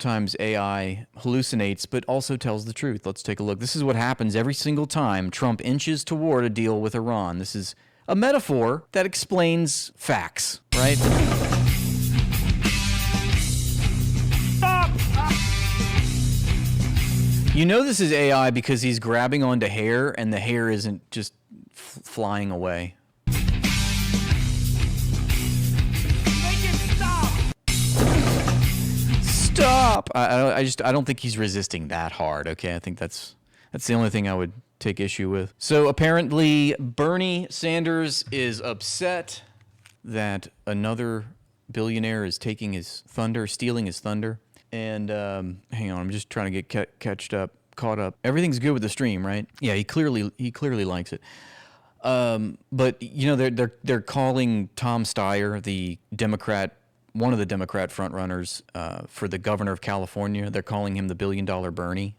sometimes AI hallucinates, but also tells the truth. Let's take a look. This is what happens every single time Trump inches toward a deal with Iran. This is a metaphor that explains facts, right? You know this is AI because he's grabbing onto hair, and the hair isn't just flying away. Make it stop! I don't think he's resisting that hard. Okay, I think that's the only thing I would take issue with. So apparently, Bernie Sanders is upset that another billionaire is taking his thunder, stealing his thunder. And hang on, I'm just trying to get caught up. Everything's good with the stream, right? Yeah, he clearly likes it. But you know, they're calling Tom Steyer, the Democrat, one of the Democrat frontrunners for the governor of California. They're calling him the billionaire Bernie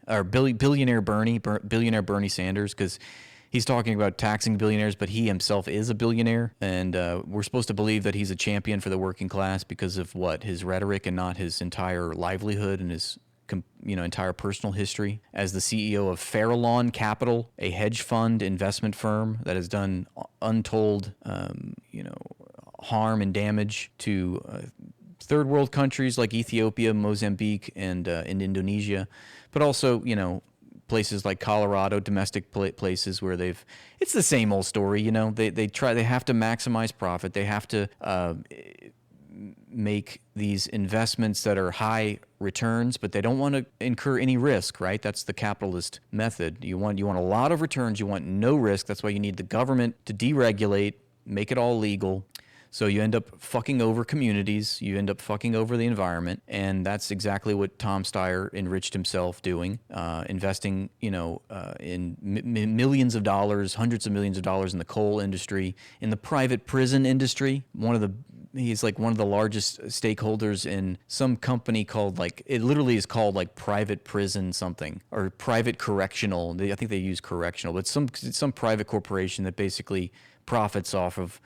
Sanders, because he's talking about taxing billionaires, but he himself is a billionaire, and we're supposed to believe that he's a champion for the working class because of what? His rhetoric and not his entire livelihood and his entire personal history as the CEO of Farallon Capital, a hedge fund investment firm that has done untold harm and damage to third world countries like Ethiopia, Mozambique, and in Indonesia, but also, places like Colorado, domestic places where it's the same old story. They have to maximize profit. They have to make these investments that are high returns, but they don't want to incur any risk, right? That's the capitalist method. You want a lot of returns. You want no risk. That's why you need the government to deregulate, make it all legal. So you end up fucking over communities, you end up fucking over the environment, and that's exactly what Tom Steyer enriched himself doing, investing, in millions of dollars, hundreds of millions of dollars in the coal industry, in the private prison industry. He's like one of the largest stakeholders in some company called, it literally is called private prison something, or private correctional. I think they use correctional, but some private corporation that basically profits off of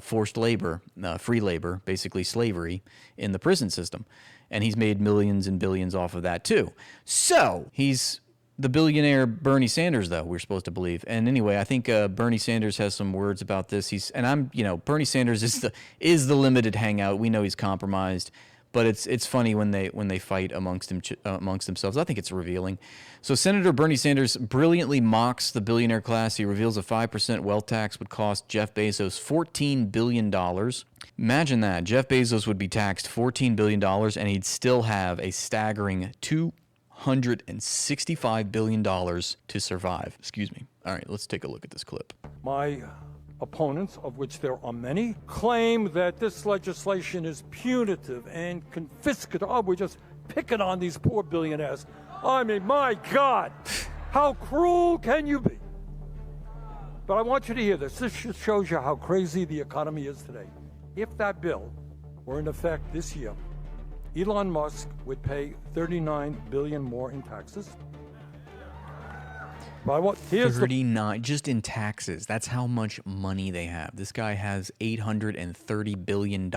forced labor, free labor, basically slavery in the prison system. And he's made millions and billions off of that too. So he's the billionaire Bernie Sanders, though, we're supposed to believe. And anyway, I think Bernie Sanders has some words about this. Bernie Sanders is the limited hangout. We know he's compromised, but it's funny when they fight amongst themselves. I think it's revealing. So Senator Bernie Sanders brilliantly mocks the billionaire class. He reveals a 5% wealth tax would cost Jeff Bezos $14 billion. Imagine that. Jeff Bezos would be taxed $14 billion, and he'd still have a staggering $265 billion to survive. Excuse me. All right, let's take a look at this clip. My opponents, of which there are many, claim that this legislation is punitive and confiscatory. Oh, we're just picking on these poor billionaires. I mean, my God, how cruel can you be? But I want you to hear this. This just shows you how crazy the economy is today. If that bill were in effect this year, Elon Musk would pay $39 billion more in taxes. But here's 39 just in taxes. That's how much money they have. This guy has $830 billion,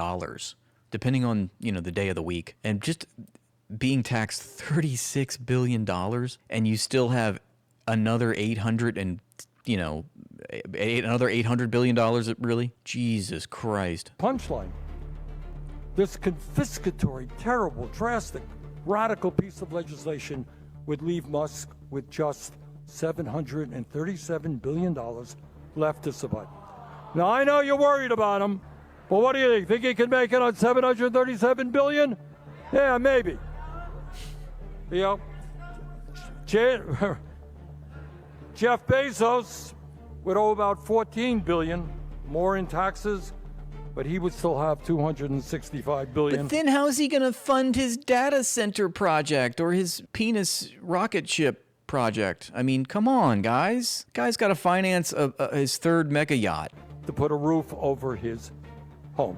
depending on the day of the week, and just being taxed $36 billion, and you still have another $800 billion. Really, Jesus Christ! Punchline. This confiscatory, terrible, drastic, radical piece of legislation would leave Musk with just $737 billion left to survive. Now, I know you're worried about him, but what do you think? Think he can make it on $737 billion? Yeah, maybe. Jeff Bezos would owe about $14 billion more in taxes, but he would still have $265 billion. But then how is he going to fund his data center project or his penis rocket ship project? I mean, come on, guys. Guy's got to finance his third mega yacht. To put a roof over his home.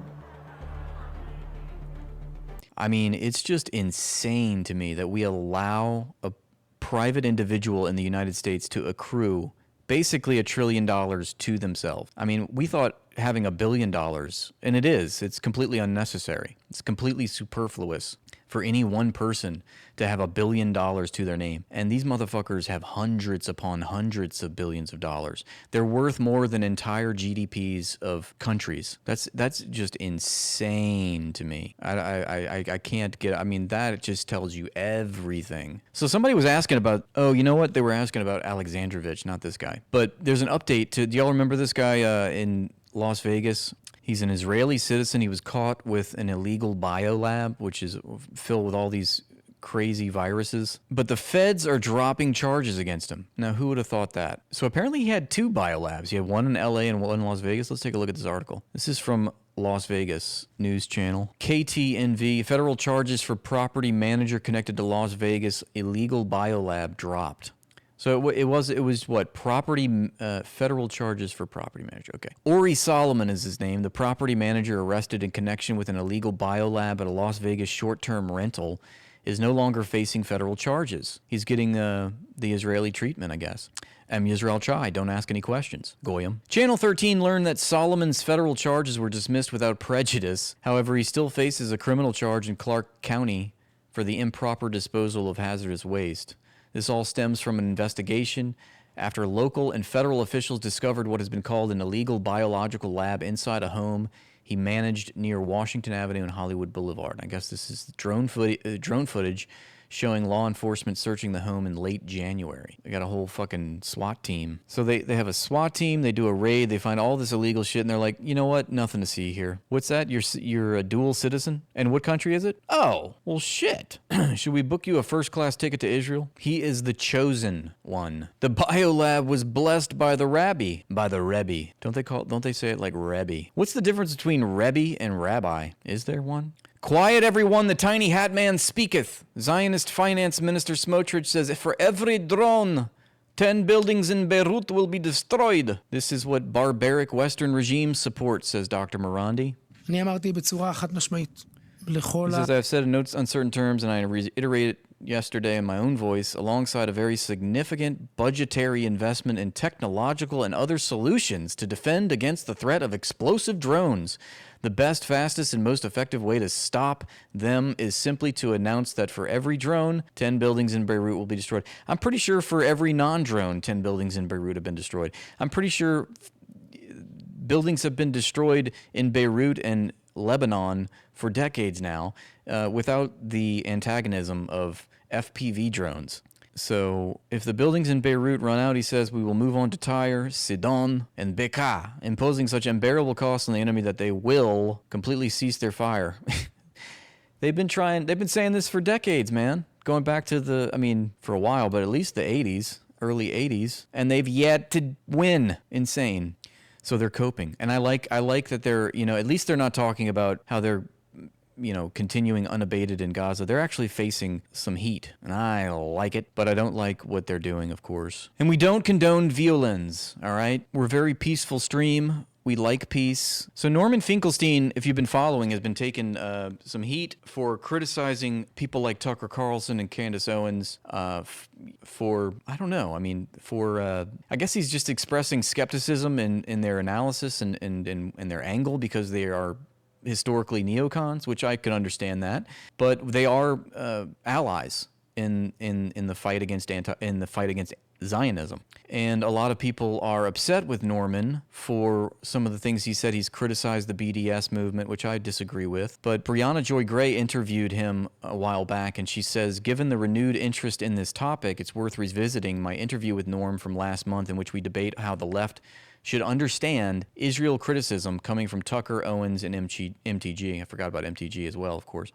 I mean, it's just insane to me that we allow a private individual in the United States to accrue basically $1 trillion to themselves. I mean, we thought having $1 billion, and it is. It's completely unnecessary. It's completely superfluous for any one person to have $1 billion to their name. And these motherfuckers have hundreds upon hundreds of billions of dollars. They're worth more than entire GDPs of countries. That's just insane to me. I can't get, I mean, that just tells you everything. So somebody was asking about, oh, you know what? They were asking about Alexandrovich, not this guy. But there's an update to, do y'all remember this guy in Las Vegas? He's an Israeli citizen. He was caught with an illegal biolab, which is filled with all these crazy viruses. But the feds are dropping charges against him. Now, who would have thought that? So apparently he had 2 biolabs. He had one in LA and one in Las Vegas. Let's take a look at this article. This is from Las Vegas News Channel. KTNV, federal charges for property manager connected to Las Vegas illegal biolab dropped. So it was what? Federal charges for property manager. Okay. Ori Solomon is his name. The property manager arrested in connection with an illegal biolab at a Las Vegas short-term rental is no longer facing federal charges. He's getting the Israeli treatment, I guess. Am Yisrael Chai, don't ask any questions. Goyim. Channel 13 learned that Solomon's federal charges were dismissed without prejudice. However, he still faces a criminal charge in Clark County for the improper disposal of hazardous waste. This all stems from an investigation after local and federal officials discovered what has been called an illegal biological lab inside a home he managed near Washington Avenue and Hollywood Boulevard. I guess this is drone footage showing law enforcement searching the home in late January. They got a whole fucking SWAT team. So they have a SWAT team, they do a raid, they find all this illegal shit, and they're like, you know what? Nothing to see here. What's that? You're a dual citizen? And what country is it? Oh, well shit. Should we book you a first-class ticket to Israel? He is the chosen one. The biolab was blessed by the Rabbi. By the Rebbe. Don't they say it like Rebbe? What's the difference between Rebbe and Rabbi? Is there one? Quiet, everyone, the tiny hat man speaketh. Zionist finance minister Smotrich says, for every drone, 10 buildings in Beirut will be destroyed. This is what barbaric Western regimes support, says Dr. Morandi. אני אמרתי בצורה חד משמעית לכל He says, I've said in no uncertain terms, and I reiterated yesterday in my own voice, alongside a very significant budgetary investment in technological and other solutions to defend against the threat of explosive drones. The best, fastest, and most effective way to stop them is simply to announce that for every drone, 10 buildings in Beirut will be destroyed. I'm pretty sure for every non-drone, 10 buildings in Beirut have been destroyed. I'm pretty sure buildings have been destroyed in Beirut and Lebanon for decades now without the antagonism of FPV drones. So if the buildings in Beirut run out, he says, we will move on to Tyre, Sidon, and Bekaa, imposing such unbearable costs on the enemy that they will completely cease their fire. They've been saying this for decades, man. Going back to for a while, but at least the 80s, early 80s, and they've yet to win. Insane. So they're coping. And I like that they're, at least they're not talking about how they're, continuing unabated in Gaza. They're actually facing some heat, and I like it, but I don't like what they're doing, of course. And we don't condone violence, all right? We're a very peaceful stream. We like peace. So Norman Finkelstein, if you've been following, has been taking some heat for criticizing people like Tucker Carlson and Candace Owens I guess he's just expressing skepticism in their analysis and their angle because they are historically neocons, which I could understand that, but they are allies in the fight against Zionism. And a lot of people are upset with Norman for some of the things he said. He's criticized the BDS movement, which I disagree with. But Brianna Joy Gray interviewed him a while back, and she says, given the renewed interest in this topic, it's worth revisiting my interview with Norm from last month, in which we debate how the left should understand Israel criticism coming from Tucker, Owens, and MTG. I forgot about MTG as well, of course.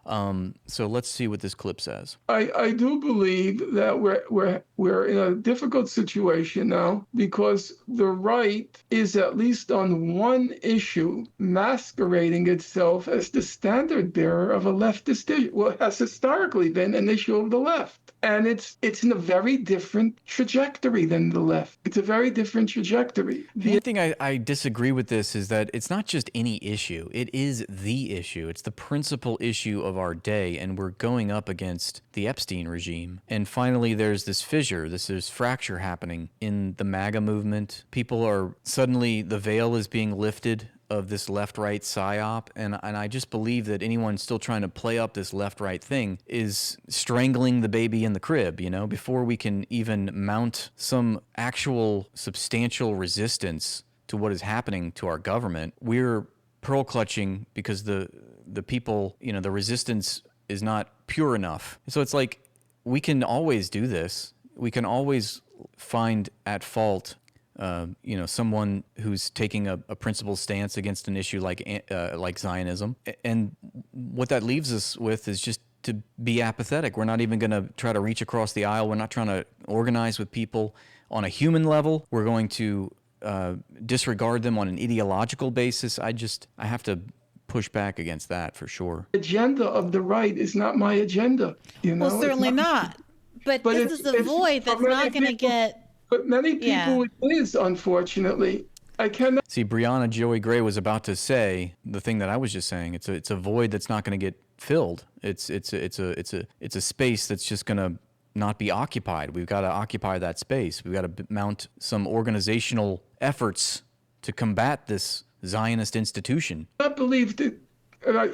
So let's see what this clip says. I do believe that we're in a difficult situation now because the right is, at least on one issue, masquerading itself as the standard bearer of a leftist issue. Well, it has historically been an issue of the left. And it's in a very different trajectory than the left. It's a very different trajectory. One thing I disagree with this is that it's not just any issue. It is the issue. It's the principal issue of our day, and we're going up against the Epstein regime. And finally, there's this fissure, this fracture happening in the MAGA movement. People are suddenly, the veil is being lifted of this left-right psyop, and I just believe that anyone still trying to play up this left-right thing is strangling the baby in the crib, you know, before we can even mount some actual substantial resistance to what is happening to our government. We're pearl clutching because the people, you know, the resistance is not pure enough. So it's like, we can always do this. We can always find at fault, you know, someone who's taking a principled stance against an issue like Zionism. And what that leaves us with is just to be apathetic. We're not even going to try to reach across the aisle. We're not trying to organize with people on a human level. We're going to disregard them on an ideological basis. I have to push back against that for sure. Agenda of the right is not my agenda. You know, Well, certainly not. But this is a void that's not going to get. But many people it is, unfortunately. I cannot See, Brianna Joey Gray was about to say the thing that I was just saying. It's a void that's not going to get filled. It's a space that's just going to not be occupied. We've got to occupy that space. We've got to mount some organizational efforts to combat this Zionist institution. believe that.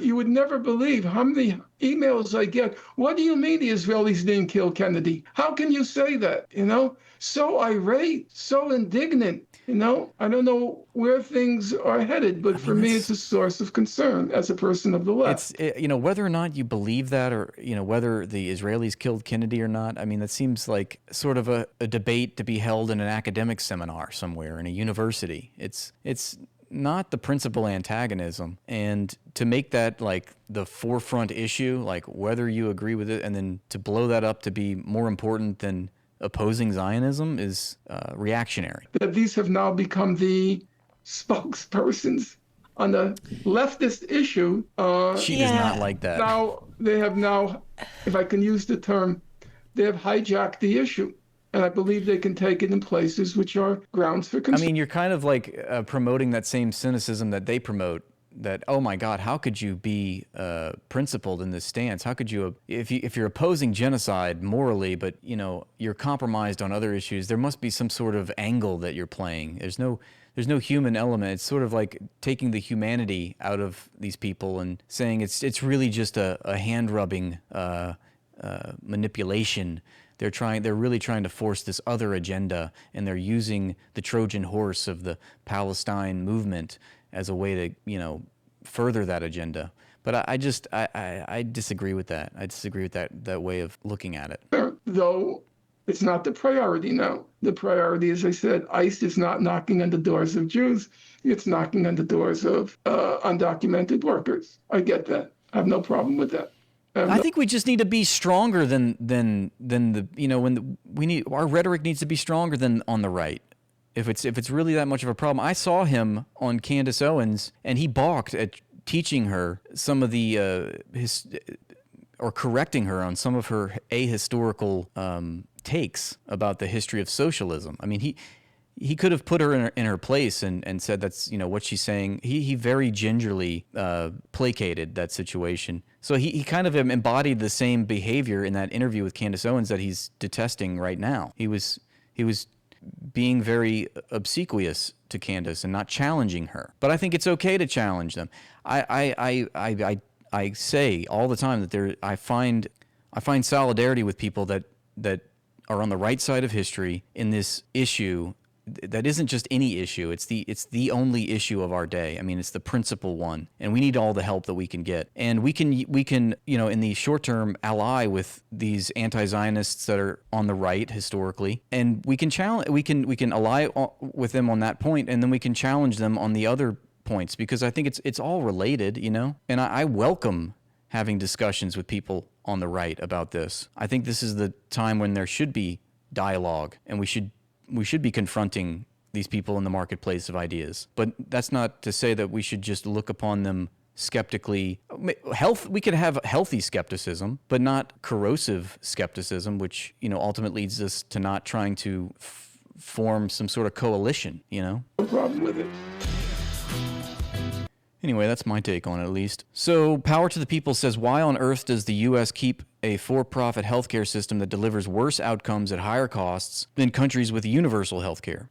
You would never believe how many emails I get. What do you mean the Israelis didn't kill Kennedy? How can you say that? You know, so irate, so indignant. You know, I don't know where things are headed, but for me, it's a source of concern as a person of the left. You know, whether or not you believe that, or, you know, whether the Israelis killed Kennedy or not, I mean, that seems like sort of a debate to be held in an academic seminar somewhere in a university. It's not the principal antagonism. And to make that like the forefront issue, like whether you agree with it, and then to blow that up to be more important than opposing Zionism is reactionary. That these have now become the spokespersons on the leftist issue. She does not like that. Now, they have now, if I can use the term, they have hijacked the issue. And I believe they can take it in places which are grounds for concern. I mean, you're kind of like promoting that same cynicism that they promote, that, oh my God, how could you be principled in this stance? How could you, if you're opposing genocide morally, but, you know, you're compromised on other issues, there must be some sort of angle that you're playing. There's no human element. It's sort of like taking the humanity out of these people and saying it's really just a hand-rubbing manipulation. They're really trying to force this other agenda, and they're using the Trojan horse of the Palestine movement as a way to, you know, further that agenda. But I disagree with that. I disagree with that way of looking at it. Though it's not the priority now. The priority, as I said, ICE is not knocking on the doors of Jews. It's knocking on the doors of undocumented workers. I get that. I have no problem with that. I think we just need to be stronger than the, you know, our rhetoric needs to be stronger than on the right. If it's really that much of a problem. I saw him on Candace Owens, and he balked at teaching her some of the or correcting her on some of her ahistorical takes about the history of socialism. I mean, he could have put her in her place and said that's, you know, what she's saying. He very gingerly placated that situation. So he kind of embodied the same behavior in that interview with Candace Owens that he's detesting right now. He was being very obsequious to Candace and not challenging her. But I think it's okay to challenge them. I say all the time that I find solidarity with people that are on the right side of history in this issue. That isn't just any issue. It's the only issue of our day. I mean, it's the principal one, and we need all the help that we can get. And we can, you know, in the short term, ally with these anti-Zionists that are on the right historically, and we can ally with them on that point, and then we can challenge them on the other points, because I think it's all related, you know. And I welcome having discussions with people on the right about this. I think this is the time when there should be dialogue, and we should be confronting these people in the marketplace of ideas. But that's not to say that we should just look upon them skeptically. We could have healthy skepticism, but not corrosive skepticism, which, you know, ultimately leads us to not trying to form some sort of coalition, you know? No problem with it. Anyway, that's my take on it, at least. So, Power to the People says, why on earth does the U.S. keep a for-profit healthcare system that delivers worse outcomes at higher costs than countries with universal healthcare?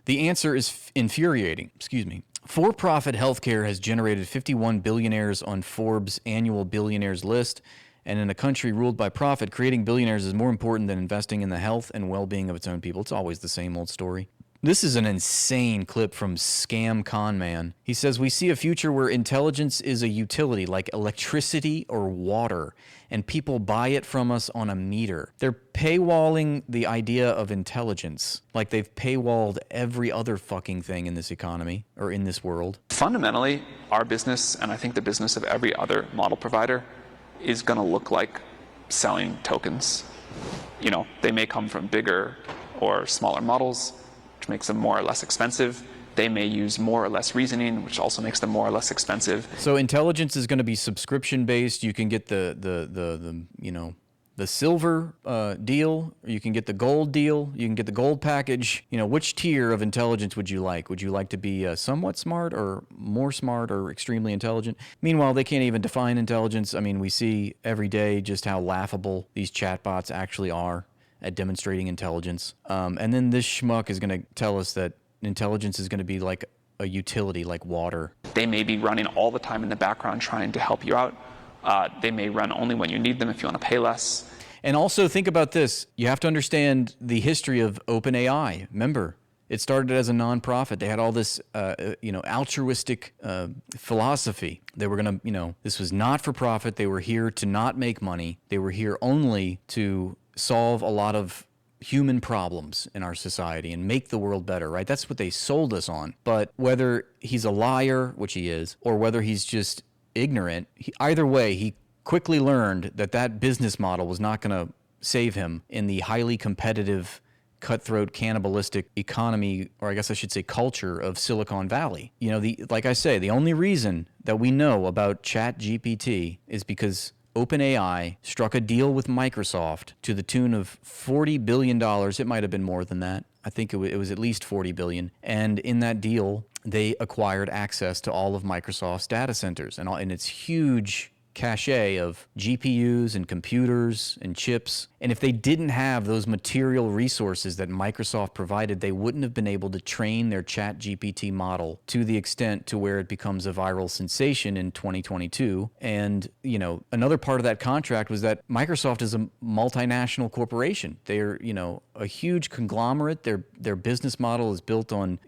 The answer is infuriating. For-profit healthcare has generated 51 billionaires on Forbes' annual billionaires list. And in a country ruled by profit, creating billionaires is more important than investing in the health and well-being of its own people. It's always the same old story. This is an insane clip from Scam Con Man. He says, we see a future where intelligence is a utility like electricity or water, and people buy it from us on a meter. They're paywalling the idea of intelligence like they've paywalled every other fucking thing in this economy or in this world. Fundamentally, our business, and I think the business of every other model provider, is going to look like selling tokens. You know, they may come from bigger or smaller models, which makes them more or less expensive. They may use more or less reasoning, which also makes them more or less expensive. So intelligence is going to be subscription based. You can get the silver deal, or you can get the gold deal, you can get the gold package. You know, which tier of intelligence would you like? Would you like to be somewhat smart or more smart or extremely intelligent? Meanwhile, they can't even define intelligence. I mean, we see every day just how laughable these chatbots actually are at demonstrating intelligence. And then this schmuck is going to tell us that intelligence is going to be like a utility, like water. They may be running all the time in the background trying to help you out. They may run only when you need them if you want to pay less. And also think about this. You have to understand the history of OpenAI. Remember, it started as a nonprofit. They had all this, altruistic philosophy. They were going to, this was not for profit. They were here to not make money. They were here only to solve a lot of human problems in our society and make the world better, right? That's what they sold us on. But whether he's a liar, which he is, or whether he's just ignorant, either way, he quickly learned that that business model was not going to save him in the highly competitive, cutthroat, cannibalistic economy, or I guess I should say culture of Silicon Valley. You know, like I say, the only reason that we know about ChatGPT is because OpenAI struck a deal with Microsoft to the tune of $40 billion. It might have been more than that. I think it was at least $40 billion. And in that deal, they acquired access to all of Microsoft's data centers and its huge cache of GPUs and computers and chips. And if they didn't have those material resources that Microsoft provided, they wouldn't have been able to train their ChatGPT model to the extent to where it becomes a viral sensation in 2022. And, another part of that contract was that Microsoft is a multinational corporation. They're, a huge conglomerate. Their business model is built on,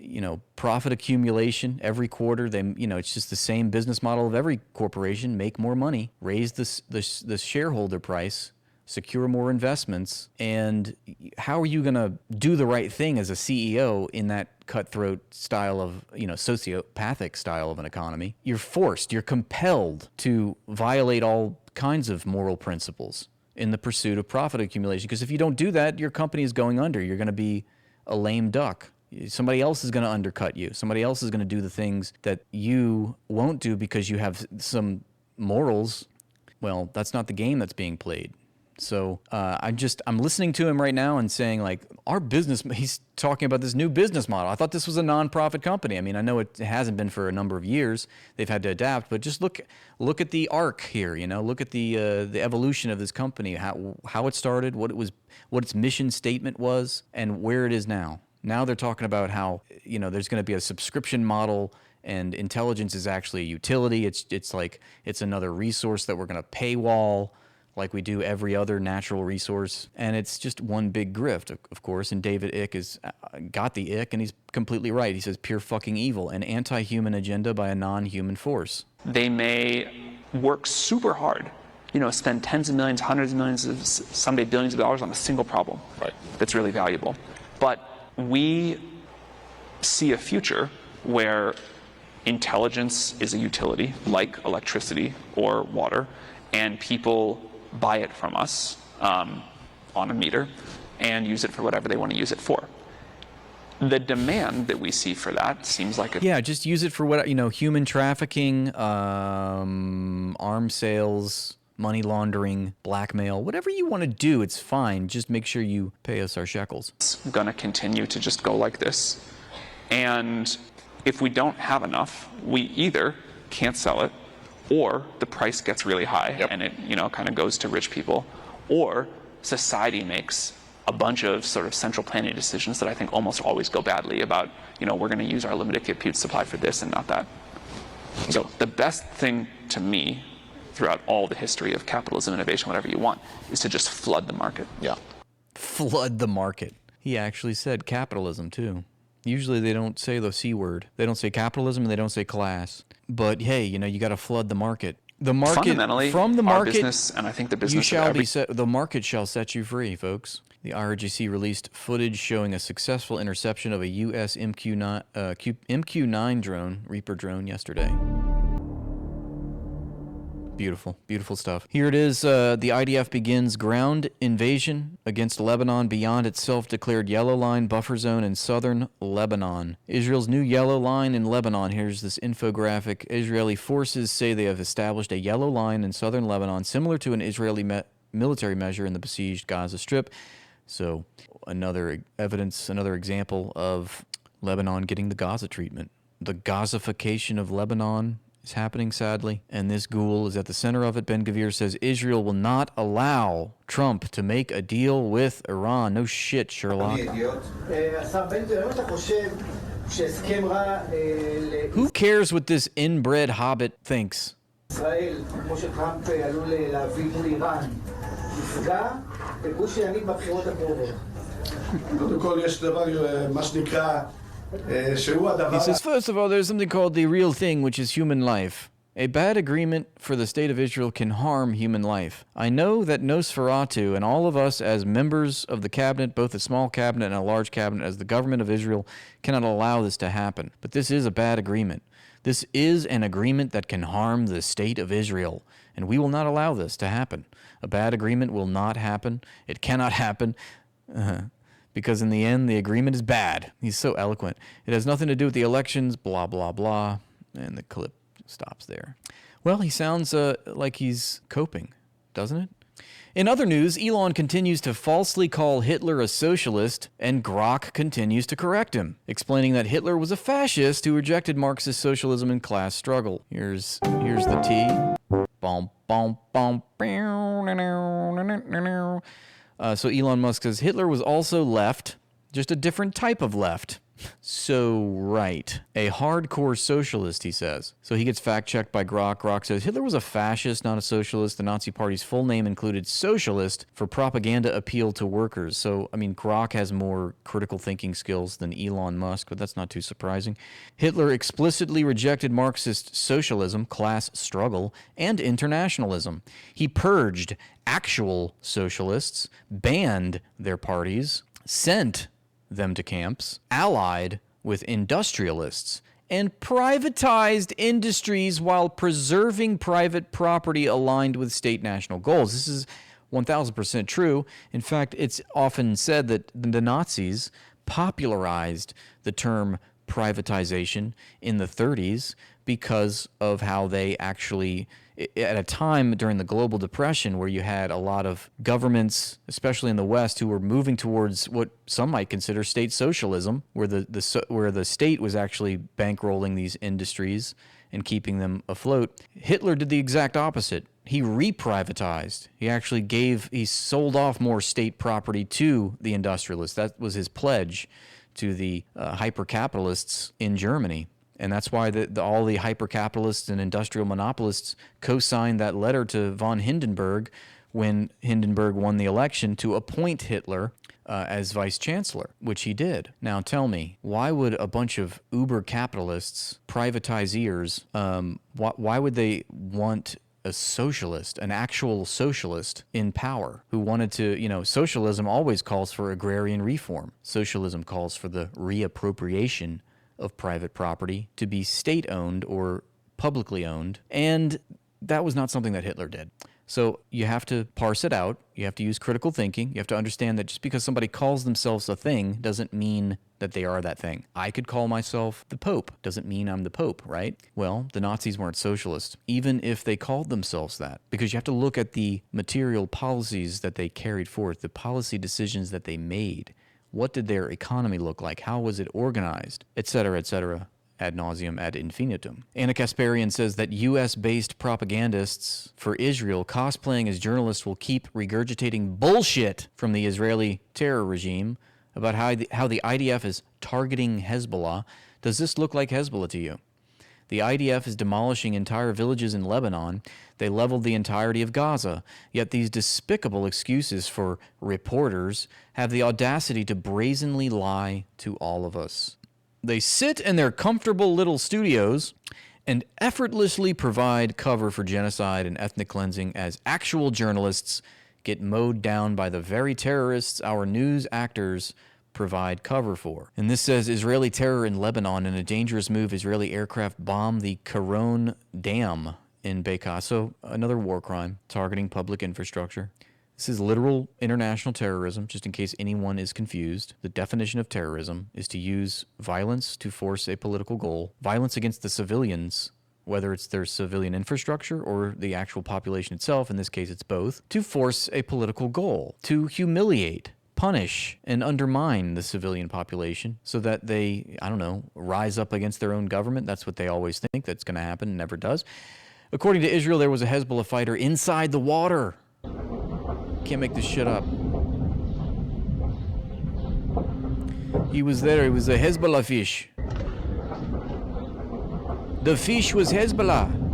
profit accumulation every quarter. It's just the same business model of every corporation: make more money, raise the shareholder price, secure more investments. And how are you going to do the right thing as a CEO in that cutthroat style of, sociopathic style of an economy? You're compelled to violate all kinds of moral principles in the pursuit of profit accumulation. Because if you don't do that, your company is going under. You're going to be a lame duck. Somebody else is going to undercut you. Somebody else is going to do the things that you won't do because you have some morals. Well, that's not the game that's being played. So I'm listening to him right now and saying, like, our business, he's talking about this new business model. I thought this was a nonprofit company. I mean, I know it hasn't been for a number of years. They've had to adapt, but just look at the arc here, look at the evolution of this company, how it started, what its mission statement was, and where it is now. Now they're talking about how, there's going to be a subscription model, and intelligence is actually a utility. It's another resource that we're going to paywall like we do every other natural resource. And it's just one big grift, of course. And David Icke has got the ick, and he's completely right. He says pure fucking evil, an anti-human agenda by a non-human force. They may work super hard, spend tens of millions, hundreds of millions, someday billions of dollars on a single problem that's really valuable. But we see a future where intelligence is a utility like electricity or water, and people buy it from us on a meter and use it for whatever they want to use it for. The demand that we see for that seems like just use it for what, human trafficking, arms sales, money laundering, blackmail, whatever you want to do, it's fine. Just make sure you pay us our shekels. It's going to continue to just go like this. And if we don't have enough, we either can't sell it, or the price gets really high and it kind of goes to rich people, or society makes a bunch of sort of central planning decisions that I think almost always go badly about, we're going to use our limited compute supply for this and not that. So the best thing to me throughout all the history of capitalism, innovation, whatever you want, is to just flood the market. Yeah. Flood the market. He actually said capitalism, too. Usually they don't say the C word. They don't say capitalism and they don't say class. But hey, you got to flood the market. The market, fundamentally, from the market, our business, and I think the business the market shall set you free, folks. The IRGC released footage showing a successful interception of a U.S. MQ-9 drone, Reaper drone, yesterday. Beautiful, beautiful stuff. Here it is. The IDF begins ground invasion against Lebanon beyond its self-declared yellow line buffer zone in southern Lebanon. Israel's new yellow line in Lebanon. Here's this infographic. Israeli forces say they have established a yellow line in southern Lebanon, similar to an Israeli military measure in the besieged Gaza Strip. So another evidence, another example of Lebanon getting the Gaza treatment. The Gazafication of Lebanon is happening, sadly, and this ghoul is at the center of it. Ben-Gvir says Israel will not allow Trump to make a deal with Iran. No shit, Sherlock. Who cares what this inbred hobbit thinks? He says, first of all, there's something called the real thing, which is human life. A bad agreement for the state of Israel can harm human life. I know that Nosferatu and all of us as members of the cabinet, both a small cabinet and a large cabinet, as the government of Israel, cannot allow this to happen. But this is a bad agreement. This is an agreement that can harm the state of Israel, and we will not allow this to happen. A bad agreement will not happen. It cannot happen. Because in the end, the agreement is bad. He's so eloquent. It has nothing to do with the elections, blah, blah, blah. And the clip stops there. Well, he sounds like he's coping, doesn't it? In other news, Elon continues to falsely call Hitler a socialist, and Grok continues to correct him, explaining that Hitler was a fascist who rejected Marxist socialism and class struggle. Here's the T. Bom, bom, bom, so Elon Musk says Hitler was also left, just a different type of left. So, right. A hardcore socialist, he says. So he gets fact-checked by Grok. Grok says Hitler was a fascist, not a socialist. The Nazi Party's full name included socialist for propaganda appeal to workers. So, I mean, Grok has more critical thinking skills than Elon Musk, but that's not too surprising. Hitler explicitly rejected Marxist socialism, class struggle, and internationalism. He purged actual socialists, banned their parties, sent them to camps, allied with industrialists, and privatized industries while preserving private property aligned with state national goals. This is 1000% true. In fact, it's often said that the Nazis popularized the term privatization in the 30s because of how they actually, at a time during the global depression where you had a lot of governments, especially in the West, who were moving towards what some might consider state socialism, where the state was actually bankrolling these industries and keeping them afloat. Hitler did the exact opposite. He reprivatized. He sold off more state property to the industrialists. That was his pledge to the hyper-capitalists in Germany. And that's why all the hyper-capitalists and industrial monopolists co-signed that letter to von Hindenburg when Hindenburg won the election to appoint Hitler as vice chancellor, which he did. Now tell me, why would a bunch of uber-capitalists, privatizers, why would they want a socialist, an actual socialist in power who wanted to, socialism always calls for agrarian reform. Socialism calls for the reappropriation of private property to be state-owned or publicly owned, and that was not something that Hitler did. So you have to parse it out. You have to use critical thinking. You have to understand that just because somebody calls themselves a thing doesn't mean that they are that thing. I could call myself the Pope. Doesn't mean I'm the Pope, right? Well, the Nazis weren't socialists, even if they called themselves that, because you have to look at the material policies that they carried forth, the policy decisions that they made. What did their economy look like? How was it organized? Et cetera, et cetera. ad nauseum ad infinitum. Anna Kasparian says that U.S.-based propagandists for Israel cosplaying as journalists will keep regurgitating bullshit from the Israeli terror regime about how the IDF is targeting Hezbollah. Does this look like Hezbollah to you? The IDF is demolishing entire villages in Lebanon. They leveled the entirety of Gaza. Yet these despicable excuses for reporters have the audacity to brazenly lie to all of us. They sit in their comfortable little studios and effortlessly provide cover for genocide and ethnic cleansing as actual journalists get mowed down by the very terrorists our news actors provide cover for. And this says Israeli terror in Lebanon. In a dangerous move, Israeli aircraft bombed the Karon Dam in Bekaa. So another war crime targeting public infrastructure. This is literal international terrorism, just in case anyone is confused. The definition of terrorism is to use violence to force a political goal, violence against the civilians, whether it's their civilian infrastructure or the actual population itself, in this case it's both, to force a political goal, to humiliate, punish, and undermine the civilian population so that they, rise up against their own government. That's what they always think that's going to happen and never does. According to Israel, there was a Hezbollah fighter inside the water. Can't make this shit up. He was there. It was a Hezbollah fish. The fish was Hezbollah.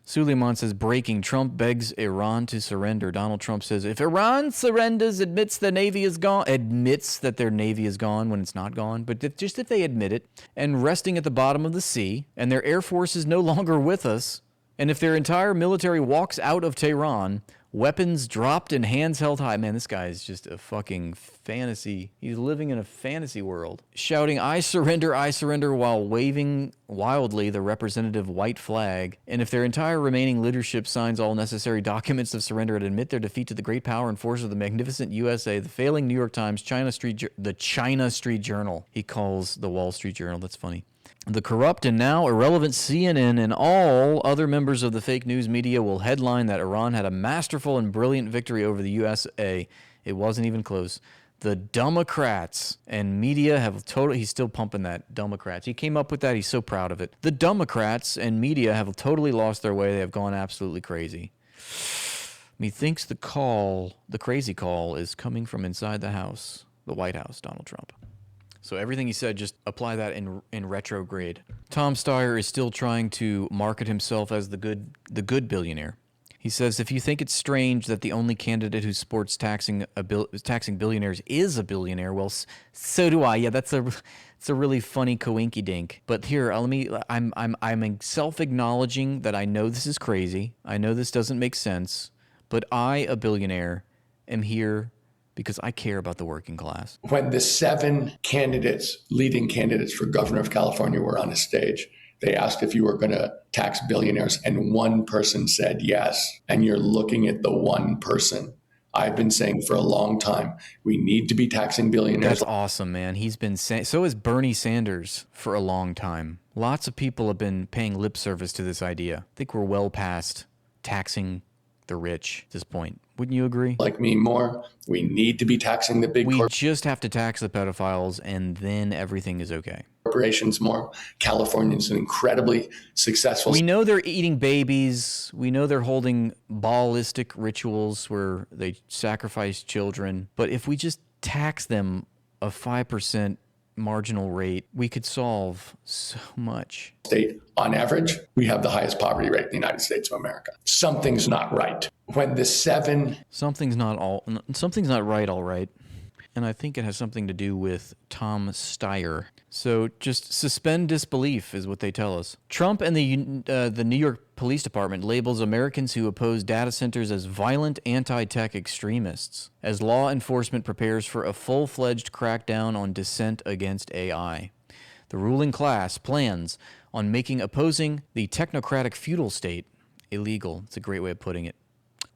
Suleiman says, breaking, Trump begs Iran to surrender. Donald Trump says, if Iran surrenders, admits the Navy is gone, admits that their Navy is gone when it's not gone, but just if they admit it, and resting at the bottom of the sea, and their Air Force is no longer with us, and if their entire military walks out of Tehran, weapons dropped and hands held high. Man, this guy is just a fucking fantasy. He's living in a fantasy world. Shouting, I surrender, while waving wildly the representative white flag. And if their entire remaining leadership signs all necessary documents of surrender and admit their defeat to the great power and force of the magnificent USA, the failing New York Times, the China Street Journal. He calls the Wall Street Journal. That's funny. The corrupt and now irrelevant CNN and all other members of the fake news media will headline that Iran had a masterful and brilliant victory over the USA. It wasn't even close. The Democrats and media have totally, he's still pumping that, Democrats. He came up with that. He's so proud of it. The Democrats and media have totally lost their way. They have gone absolutely crazy. Methinks the crazy call is coming from inside the House, the White House, Donald Trump. So everything he said, just apply that in retrograde. Tom Steyer is still trying to market himself as the good billionaire. He says, if you think it's strange that the only candidate who supports taxing billionaires is a billionaire, well, so do I. Yeah, it's a really funny coinky dink. But here, I'm self-acknowledging that I know this is crazy. I know this doesn't make sense. But I, a billionaire, am here because I care about the working class. When the 7 leading candidates for governor of California were on a stage, they asked if you were going to tax billionaires, and one person said yes. And you're looking at the one person. I've been saying for a long time, we need to be taxing billionaires. That's awesome, man. He's been saying, so has Bernie Sanders for a long time. Lots of people have been paying lip service to this idea. I think we're well past taxing the rich at this point. Wouldn't you agree? Like me more. We need to be taxing the big We just have to tax the pedophiles and then everything is okay. Corporations more. California's an incredibly successful. We know they're eating babies. We know they're holding ballistic rituals where they sacrifice children. But if we just tax them a 5% marginal rate, we could solve so much. State, on average, we have the highest poverty rate in the United States of America. Something's not right. When the 7... Something's not right, all right. And I think it has something to do with Tom Steyer. So just suspend disbelief is what they tell us. Trump and the New York Police Department labels Americans who oppose data centers as violent anti-tech extremists as law enforcement prepares for a full-fledged crackdown on dissent against AI. The ruling class plans on making opposing the technocratic feudal state illegal. It's a great way of putting it.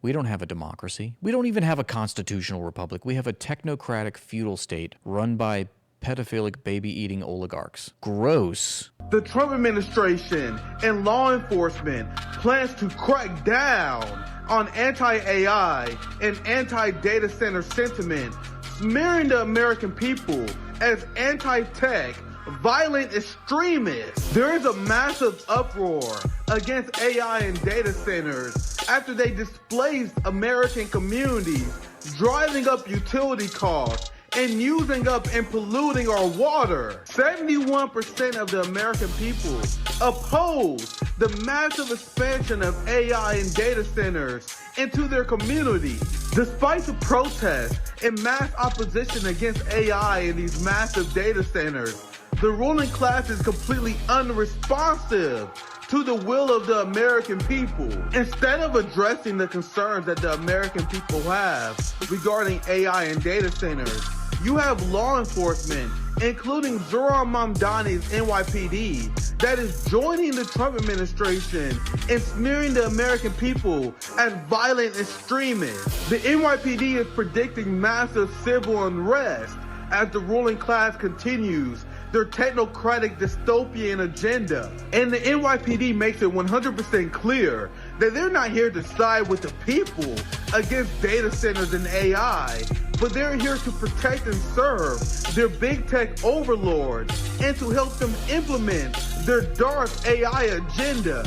We don't have a democracy. We don't even have a constitutional republic. We have a technocratic feudal state run by pedophilic baby-eating oligarchs. Gross. The Trump administration and law enforcement plans to crack down on anti-AI and anti-data center sentiment, smearing the American people as anti-tech, violent extremists. There is a massive uproar against AI and data centers after they displaced American communities, driving up utility costs and using up and polluting our water. 71% of the American people oppose the massive expansion of AI and data centers into their communities. Despite the protests and mass opposition against AI and these massive data centers, the ruling class is completely unresponsive to the will of the American people. Instead of addressing the concerns that the American people have regarding AI and data centers, you have law enforcement, including Zoran Mamdani's NYPD, that is joining the Trump administration and smearing the American people as violent extremists. The NYPD is predicting massive civil unrest as the ruling class continues their technocratic dystopian agenda. And the NYPD makes it 100% clear that they're not here to side with the people against data centers and AI, but they're here to protect and serve their big tech overlords and to help them implement their dark AI agenda.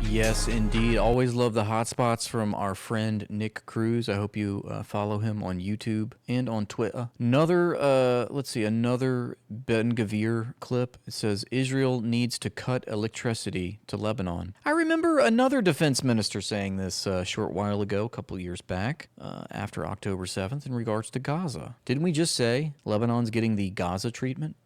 Yes, indeed. Always love the hotspots from our friend Nick Cruz. I hope you follow him on YouTube and on Twitter. Another, let's see, another Ben Gavir clip. It says, Israel needs to cut electricity to Lebanon. I remember another defense minister saying this a short while ago, a couple years back, after October 7th, in regards to Gaza. Didn't we just say Lebanon's getting the Gaza treatment?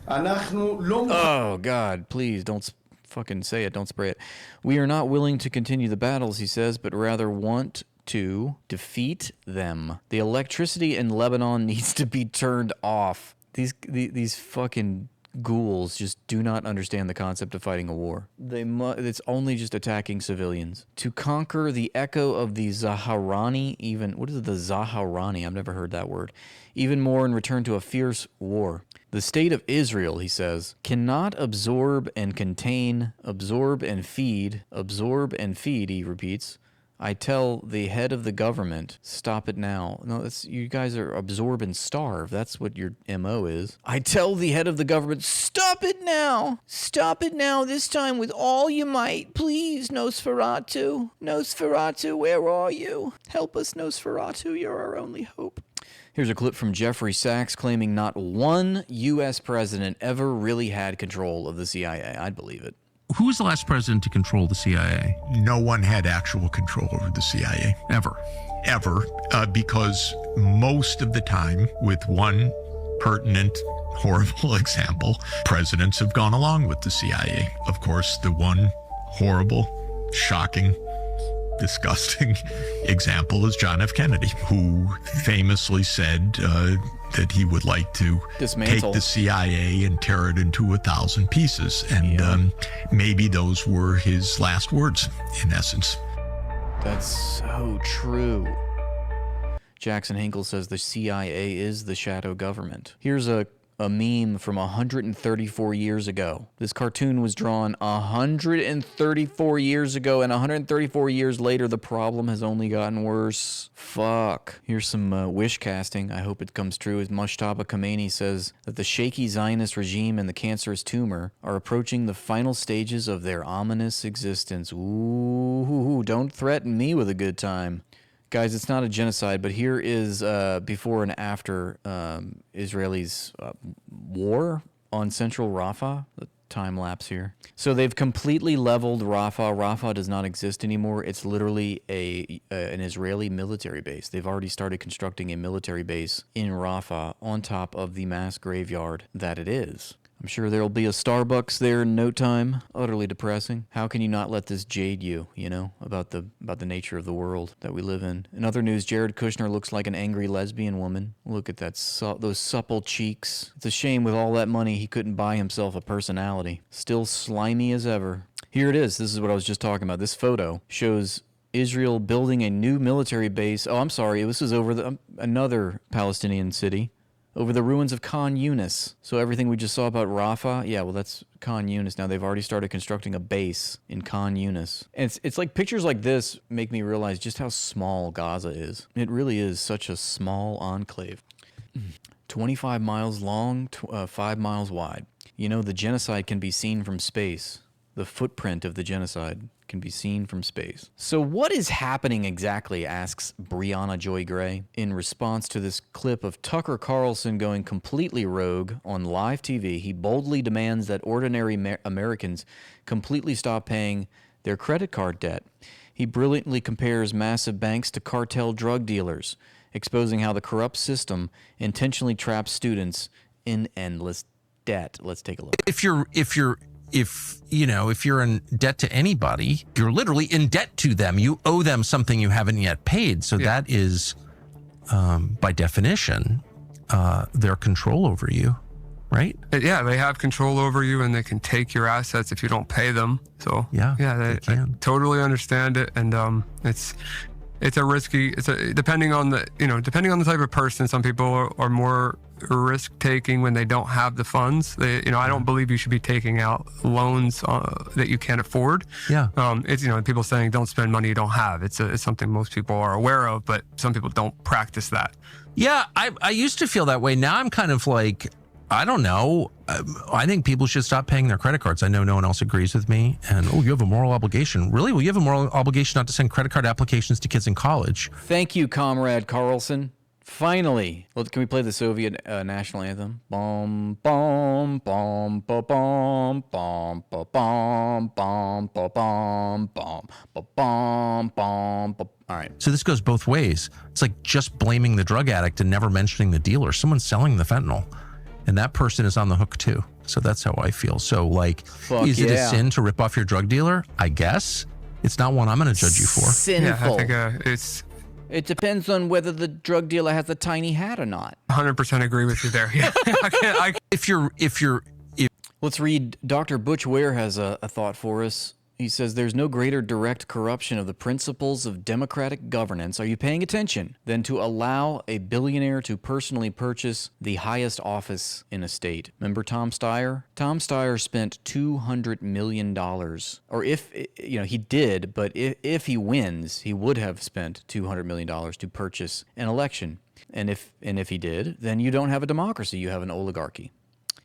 Oh, God, please don't fucking say it, don't spray it. We are not willing to continue the battles, he says, but rather want to defeat them. The electricity in Lebanon needs to be turned off. These fucking ghouls just do not understand the concept of fighting a war. It's only just attacking civilians. To conquer the echo of the Zaharani, what is the Zaharani? I've never heard that word. Even more and return to a fierce war. The state of Israel, he says, cannot absorb and contain, absorb and feed, he repeats. I tell the head of the government, stop it now. No, you guys are absorb and starve. That's what your MO is. I tell the head of the government, stop it now. Stop it now, this time with all your might. Please, Nosferatu. Nosferatu, where are you? Help us, Nosferatu. You're our only hope. Here's a clip from Jeffrey Sachs claiming not one U.S. president ever really had control of the CIA. I'd believe it. Who was the last president to control the CIA? No one had actual control over the CIA. Ever? Ever, because most of the time, with one pertinent, horrible example, presidents have gone along with the CIA. Of course, the one horrible, shocking, disgusting example is John F. Kennedy, who famously said that he would like to dismantle take the CIA and tear it into 1,000 pieces. And maybe those were his last words, in essence. That's so true. Jackson Hinkle says the CIA is the shadow government. Here's a meme from 134 years ago. This cartoon was drawn 134 years ago, and 134 years later, the problem has only gotten worse. Fuck. Here's some wish casting. I hope it comes true. As Mushtaba Khomeini says that the shaky Zionist regime and the cancerous tumor are approaching the final stages of their ominous existence. Ooh, don't threaten me with a good time. Guys, it's not a genocide, but here is before and after Israelis' war on central Rafah. The time lapse here. So they've completely leveled Rafah. Rafah does not exist anymore. It's literally an Israeli military base. They've already started constructing a military base in Rafah on top of the mass graveyard that it is. I'm sure there'll be a Starbucks there in no time. Utterly depressing. How can you not let this jade you, about the nature of the world that we live in? In other news, Jared Kushner looks like an angry lesbian woman. Look at that, those supple cheeks. It's a shame with all that money he couldn't buy himself a personality. Still slimy as ever. Here it is. This is what I was just talking about. This photo shows Israel building a new military base. Oh, I'm sorry. This is over another Palestinian city. Over the ruins of Khan Yunis. So everything we just saw about Rafah, yeah, well, that's Khan Yunis. Now they've already started constructing a base in Khan Yunis. And it's like pictures like this make me realize just how small Gaza is. It really is such a small enclave. 25 miles long, 5 miles wide. You know, the genocide can be seen from space. The footprint of the genocide can be seen from space. So what is happening exactly, asks Brianna Joy Gray, in response to this clip of Tucker Carlson going completely rogue on live TV. He boldly demands that ordinary Americans completely stop paying their credit card debt. He brilliantly compares massive banks to cartel drug dealers, exposing how the corrupt system intentionally traps students in endless debt. Let's take a look. If you're in debt to anybody, you're literally in debt to them. You owe them something you haven't yet paid. So that is, by definition, their control over you, right? Yeah, they have control over you, and they can take your assets if you don't pay them. So I totally understand it, and it's a risky. Depending on the type of person. Some people are more risk taking when they don't have the funds. I don't believe you should be taking out loans that you can't afford. It's people saying don't spend money you don't have. It's something most people are aware of, but some people don't practice that. Yeah, I used to feel that way. Now I'm kind of like, I don't know. I think people should stop paying their credit cards. I know no one else agrees with me. And, you have a moral obligation. Really? Well, you have a moral obligation not to send credit card applications to kids in college. Thank you, Comrade Carlson. Finally, can we play the Soviet national anthem? Bom, bom, bom, bom, bom, bom, bom, bom, bom, bom, bom, bom, bom. All right. So this goes both ways. It's like just blaming the drug addict and never mentioning the dealer. Someone's selling the fentanyl, and that person is on the hook too. So that's how I feel. So is it a sin to rip off your drug dealer? I guess. It's not one I'm going to judge you for. Sinful. Yeah, I think it depends on whether the drug dealer has a tiny hat or not. 100% agree with you there. Yeah. Let's read. Dr. Butch Ware has a thought for us. He says, there's no greater direct corruption of the principles of democratic governance, are you paying attention, than to allow a billionaire to personally purchase the highest office in a state. Remember Tom Steyer? Tom Steyer spent $200 million. Or he did, but if he wins, he would have spent $200 million to purchase an election. And if he did, then you don't have a democracy, you have an oligarchy.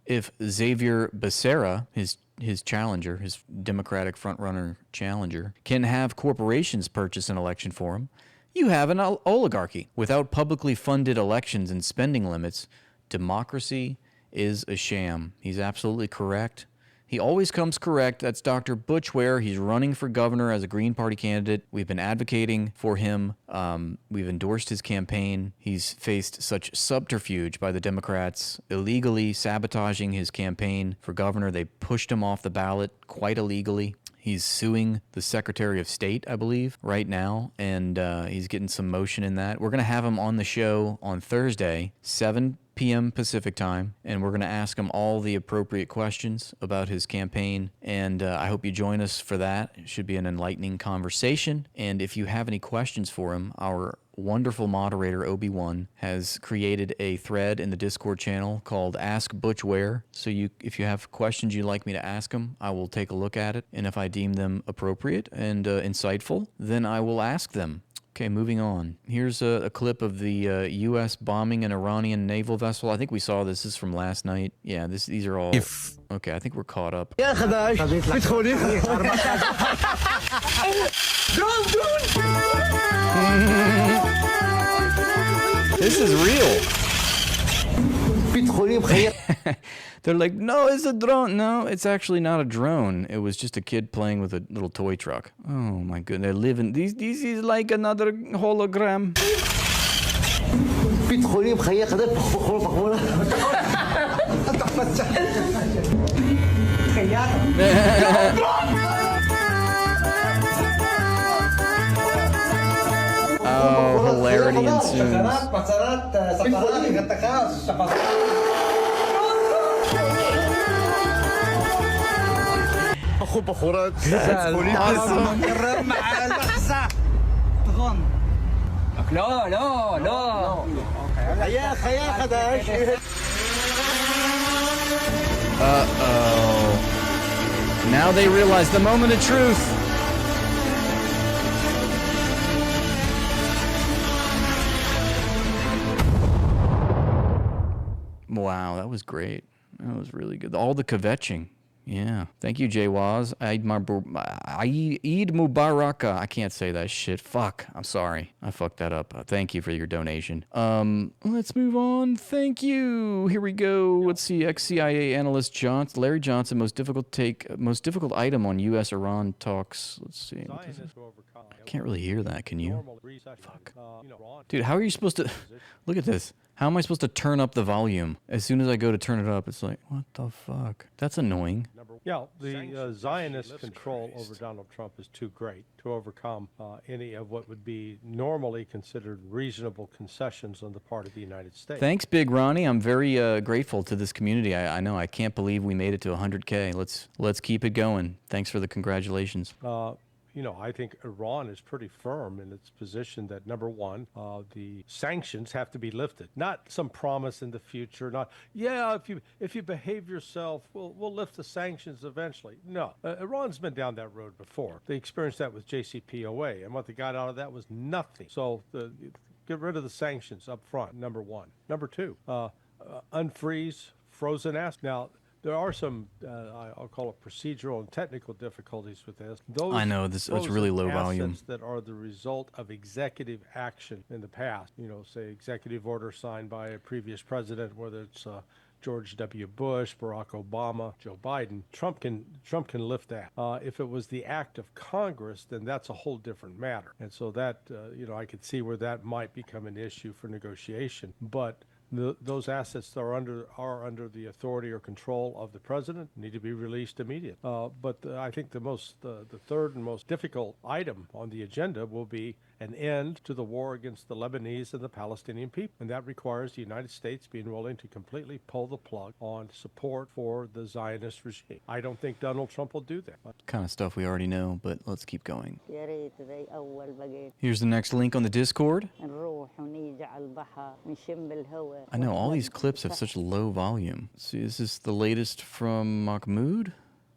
If Xavier Becerra, his challenger, his Democratic frontrunner challenger, can have corporations purchase an election for him, you have an oligarchy. Without publicly funded elections and spending limits, democracy is a sham. He's absolutely correct. He always comes correct. That's Dr. Butch Ware. He's running for governor as a Green Party candidate. We've been advocating for him. We've endorsed his campaign. He's faced such subterfuge by the Democrats, illegally sabotaging his campaign for governor. They pushed him off the ballot quite illegally. He's suing the Secretary of State, I believe, right now, and he's getting some motion in that. We're going to have him on the show on Thursday, 7 p.m. Pacific time, and we're going to ask him all the appropriate questions about his campaign, and I hope you join us for that. It should be an enlightening conversation, and if you have any questions for him, our wonderful moderator, Obi-Wan, has created a thread in the Discord channel called Ask Butch Ware. So if you have questions you'd like me to ask him, I will take a look at it, and if I deem them appropriate and insightful, then I will ask them. Okay, moving on. Here's a clip of the U.S. bombing an Iranian naval vessel. I think we saw this. This is from last night. Yeah, these are all... Okay, I think we're caught up. This is real. They're like, no, it's a drone. No, it's actually not a drone. It was just a kid playing with a little toy truck. Oh my goodness, they're living. This is like another hologram. Oh, hilarity ensues. Uh-oh. Now they realize the moment of truth. Wow, that was great. That was really good. All the kvetching. Yeah. Thank you, Jay Waz. Eid Mubarak. I can't say that shit. Fuck. I'm sorry. I fucked that up. Thank you for your donation. Let's move on. Thank you. Here we go. Let's see. Ex-CIA analyst Larry Johnson, most difficult item on U.S.-Iran talks. Let's see. I can't really hear that. Can you? Fuck. Dude, how are you supposed to... Look at this. How am I supposed to turn up the volume? As soon as I go to turn it up, it's like, what the fuck? That's annoying. Yeah, the Zionist control over Donald Trump is too great to overcome any of what would be normally considered reasonable concessions on the part of the United States. Thanks, Big Ronnie. I'm very grateful to this community. I know. I can't believe we made it to 100K. Let's keep it going. Thanks for the congratulations. I think Iran is pretty firm in its position that, number one, the sanctions have to be lifted. Not some promise in the future. Not, if you behave yourself, we'll lift the sanctions eventually. No, Iran's been down that road before. They experienced that with JCPOA, and what they got out of that was nothing. So get rid of the sanctions up front, number one. Number two, unfreeze frozen assets. Now, there are some, I'll call it procedural and technical difficulties with this. I know, it's really low volume. That are the result of executive action in the past. Say executive order signed by a previous president, whether it's George W. Bush, Barack Obama, Joe Biden. Trump can lift that. If it was the act of Congress, then that's a whole different matter. And so that, I could see where that might become an issue for negotiation. But those assets that are under the authority or control of the president need to be released immediately. But I think the third and most difficult item on the agenda will be an end to the war against the Lebanese and the Palestinian people. And that requires the United States being willing to completely pull the plug on support for the Zionist regime. I don't think Donald Trump will do that. Kind of stuff we already know, but let's keep going. Here's the next link on the Discord. I know, all these clips have such low volume. See, is this the latest from Mahmoud?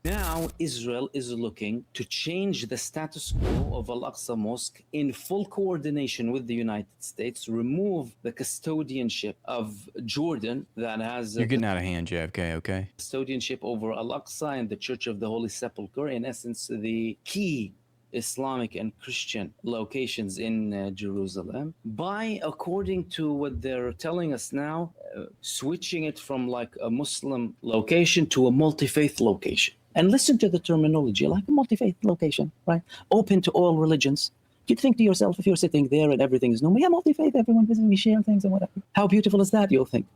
Now, Israel is looking to change the status quo of Al-Aqsa Mosque in full coordination with the United States, remove the custodianship of Jordan that has... You're getting out of hand, JFK, okay? Custodianship over Al-Aqsa and the Church of the Holy Sepulchre, in essence, the key Islamic and Christian locations in Jerusalem, by, according to what they're telling us now, switching it from like a Muslim location to a multi-faith location. And listen to the terminology, like a multi-faith location, right? Open to all religions. You'd think to yourself, if you're sitting there and everything is normal, yeah, multi-faith, everyone visiting, we share things and whatever. How beautiful is that, you'll think.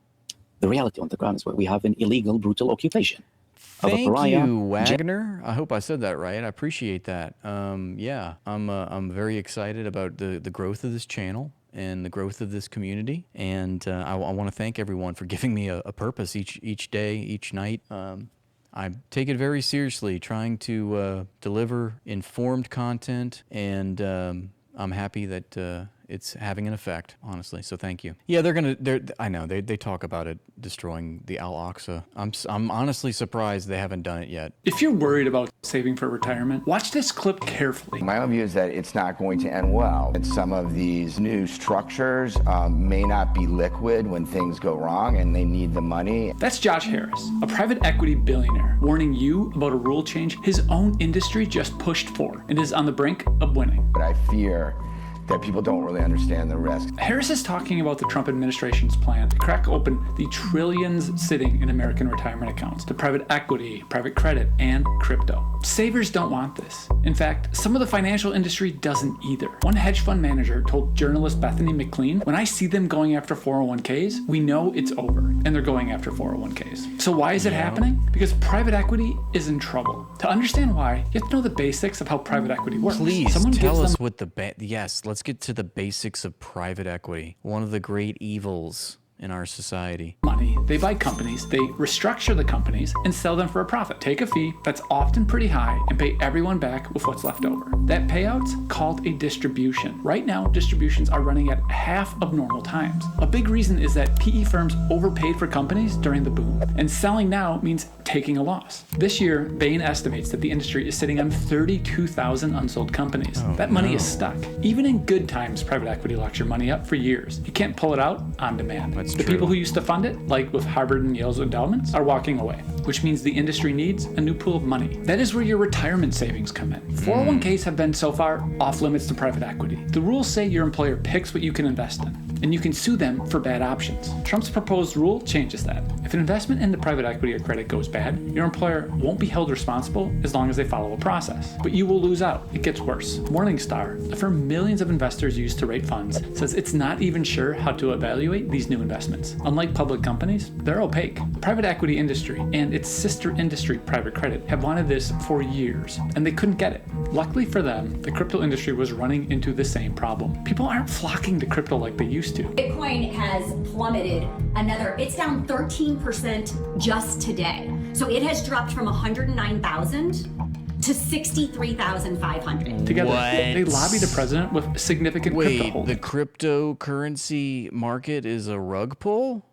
The reality on the ground is where we have an illegal, brutal occupation. Thank you, Wagner. I hope I said that right. I appreciate that. Yeah, I'm very excited about the growth of this channel and the growth of this community. And I want to thank everyone for giving me a purpose each day, each night. I take it very seriously, trying to deliver informed content, and I'm happy that it's having an effect, honestly. So thank you. Yeah, I know they talk about it destroying the Al-Aqsa. I'm honestly surprised they haven't done it yet. If you're worried about saving for retirement, watch this clip carefully. My own view is that it's not going to end well. And some of these new structures may not be liquid when things go wrong and they need the money. That's Josh Harris, a private equity billionaire, warning you about a rule change his own industry just pushed for and is on the brink of winning. But I fear that people don't really understand the risk. Harris is talking about the Trump administration's plan to crack open the trillions sitting in American retirement accounts to private equity, private credit, and crypto. Savers don't want this. In fact, some of the financial industry doesn't either. One hedge fund manager told journalist Bethany McLean, when I see them going after 401ks, we know it's over, and they're going after 401ks. So why is it happening? Because private equity is in trouble. To understand why, you have to know the basics of how private equity works. Please tell us what yes, let's get to the basics of private equity. One of the great evils in our society. Money. They buy companies, they restructure the companies, and sell them for a profit. Take a fee that's often pretty high and pay everyone back with what's left over. That payout's called a distribution. Right now, distributions are running at half of normal times. A big reason is that PE firms overpaid for companies during the boom, and selling now means taking a loss. This year, Bain estimates that the industry is sitting on 32,000 unsold companies. That money is stuck. Even in good times, private equity locks your money up for years. You can't pull it out on demand. The people who used to fund it, like with Harvard and Yale's endowments, are walking away, which means the industry needs a new pool of money. That is where your retirement savings come in. 401ks have been so far off limits to private equity. The rules say your employer picks what you can invest in, and you can sue them for bad options. Trump's proposed rule changes that. If an investment into private equity or credit goes bad, your employer won't be held responsible as long as they follow a process. But you will lose out. It gets worse. Morningstar, a firm millions of investors use to rate funds, says it's not even sure how to evaluate these new investments. Unlike public companies, they're opaque. The private equity industry and its sister industry, private credit, have wanted this for years, and they couldn't get it. Luckily for them, the crypto industry was running into the same problem. People aren't flocking to crypto like they used to. Bitcoin has plummeted it's down 13% just today. So it has dropped from 109,000 to 63,500. Together, they lobby the president with significant crypto holdings. The cryptocurrency market is a rug pull?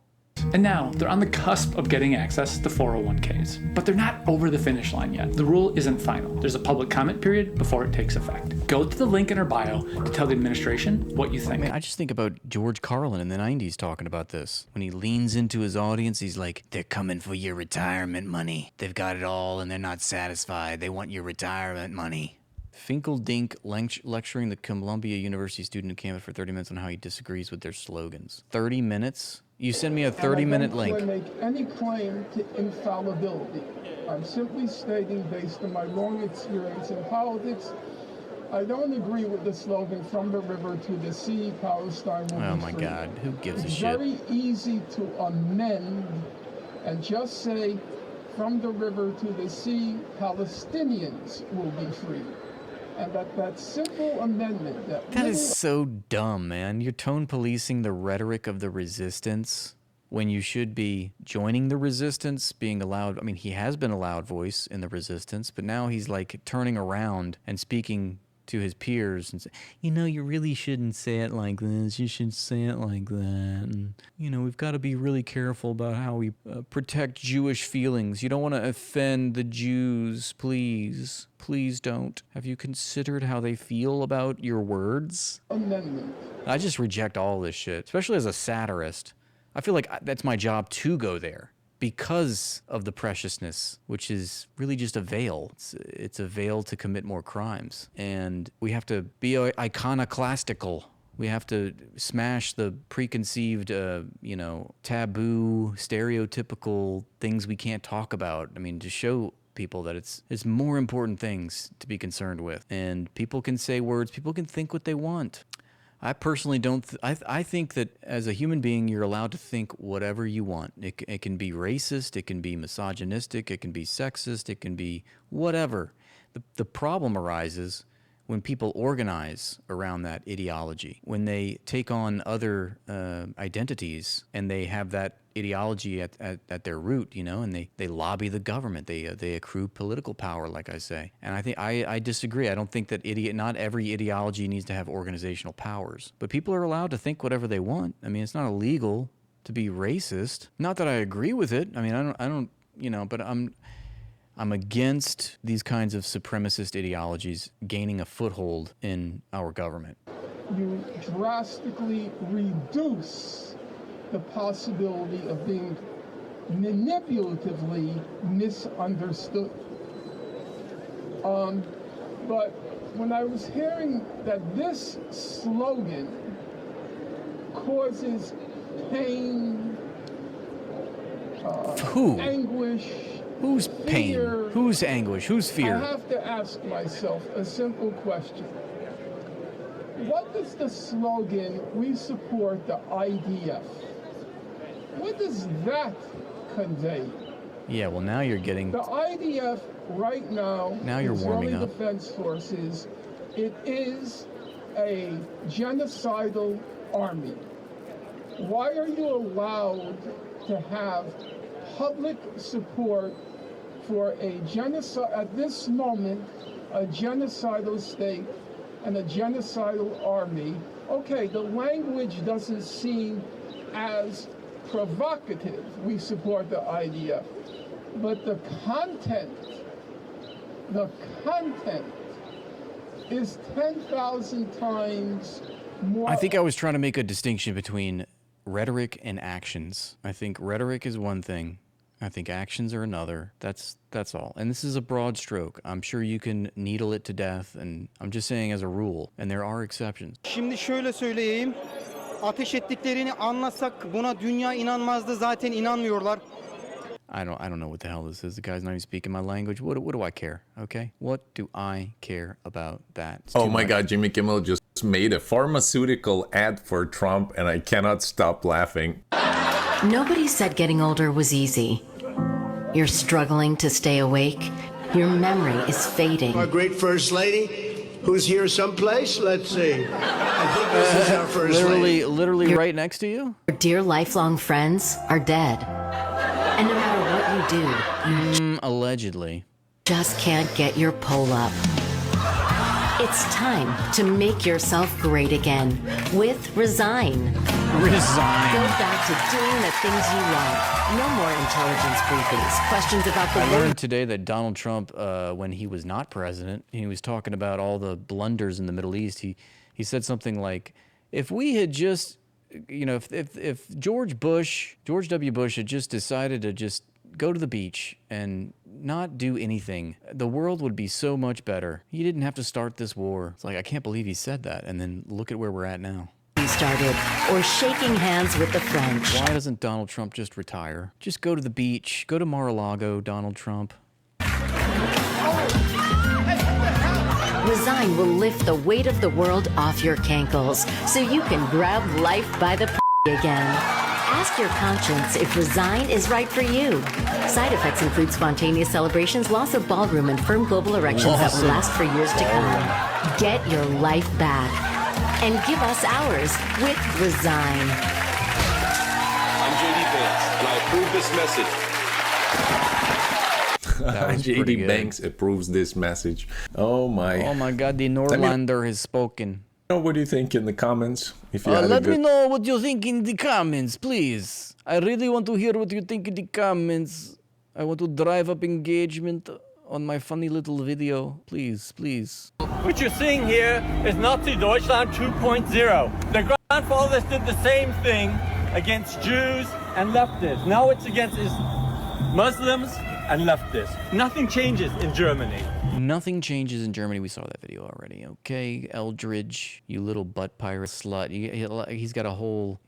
And now they're on the cusp of getting access to 401ks. But they're not over the finish line yet. The rule isn't final. There's a public comment period before it takes effect. Go to the link in our bio to tell the administration what you think. Man, I just think about George Carlin in the 90s talking about this. When he leans into his audience, he's like, they're coming for your retirement money. They've got it all and they're not satisfied. They want your retirement money. Finkel-Dink lecturing the Columbia University student who came up for 30 minutes on how he disagrees with their slogans. 30 minutes? You send me a 30-minute link. I don't make any claim to infallibility. I'm simply stating, based on my long experience in politics, I don't agree with the slogan, from the river to the sea, Palestine will be free. Oh my God, who gives a shit? It's very easy to amend and just say, from the river to the sea, Palestinians will be free. And that simple amendment. That is so dumb, man. You're tone policing the rhetoric of the resistance when you should be joining the resistance, being allowed. I mean, he has been a loud voice in the resistance, but now he's like turning around and speaking to his peers and say, you know, you really shouldn't say it like this. You should say it like that. And, you know, we've got to be really careful about how we protect Jewish feelings. You don't want to offend the Jews, please. Please don't. Have you considered how they feel about your words? Amendment. I just reject all this shit, especially as a satirist. I feel like that's my job to go there because of the preciousness, which is really just a veil. It's a veil to commit more crimes. And we have to be iconoclastical. We have to smash the preconceived, taboo, stereotypical things we can't talk about. I mean, to show people that it's more important things to be concerned with. And people can say words, people can think what they want. I personally don't. I think that as a human being, you're allowed to think whatever you want. It can be racist, it can be misogynistic, it can be sexist, it can be whatever. The problem arises when people organize around that ideology, when they take on other identities and they have that ideology at their root, you know, and they lobby the government, they accrue political power, like I say. And I think I disagree. I don't think that not every ideology needs to have organizational powers, but people are allowed to think whatever they want. I mean, it's not illegal to be racist. Not that I agree with it. I mean, I don't, you know, but I'm against these kinds of supremacist ideologies gaining a foothold in our government. You drastically reduce the possibility of being manipulatively misunderstood. But when I was hearing that this slogan causes pain, anguish, Whose pain? Fear, whose anguish? Whose fear? I have to ask myself a simple question. What does the slogan, "We support the IDF," what does that convey? Yeah, well, now you're getting... The IDF right now, you're warming Israeli up. Defense Forces, it is a genocidal army. Why are you allowed to have public support for a genocide, at this moment, a genocidal state and a genocidal army? Okay, the language doesn't seem as provocative. We support the IDF. But the content is 10,000 times more. I think I was trying to make a distinction between rhetoric and actions. I think rhetoric is one thing. I think actions are another. That's all. And this is a broad stroke. I'm sure you can needle it to death, and I'm just saying as a rule, and there are exceptions. Şimdi şöyle söyleyeyim. Ateş ettiklerini anlasak buna dünya inanmazdı, zaten inanmıyorlar. I don't know what the hell this is. The guy's not even speaking my language. What do I care? Okay? What do I care about that? Oh my God, Jimmy Kimmel just made a pharmaceutical ad for Trump, and I cannot stop laughing. Nobody said getting older was easy. You're struggling to stay awake. Your memory is fading. Our great First Lady, who's here someplace. Let's see. I think this is our First Lady. Literally right next to you? Your dear lifelong friends are dead. And no matter what you do, allegedly, just can't get your poll up. It's time to make yourself great again with Resign. Resign. Go back to doing the things you love. No more intelligence briefings, questions about the I learned today that Donald Trump, when he was not president, he was talking about all the blunders in the Middle East. He said something like, if we had just, if George W. Bush had just decided to just go to the beach and not do anything, the world would be so much better. He didn't have to start this war. It's like, I can't believe he said that. And then look at where we're at now. Started, or shaking hands with the French. Why doesn't Donald Trump just retire? Just go to the beach. Go to Mar-a-Lago, Donald Trump. Resign will lift the weight of the world off your cankles so you can grab life by the again. Ask your conscience if Resign is right for you. Side effects include spontaneous celebrations, loss of ballroom, and firm global erections that will last for years to come. Get your life back. And give us ours with Resign. I'm JD Vance, and I approve this message. JD Banks approves this message. Oh my God, the Norlander has spoken. What do you think in the comments? If you let me know what you think in the comments, please. I really want to hear what you think in the comments. I want to drive up engagement on my funny little video. Please, please. What you're seeing here is Nazi Deutschland 2.0. The grandfathers did the same thing against Jews and leftists. Now it's against Muslims and leftists. Nothing changes in Germany. Nothing changes in Germany. We saw that video already. Okay, Eldridge, you little butt pirate slut. He's got a whole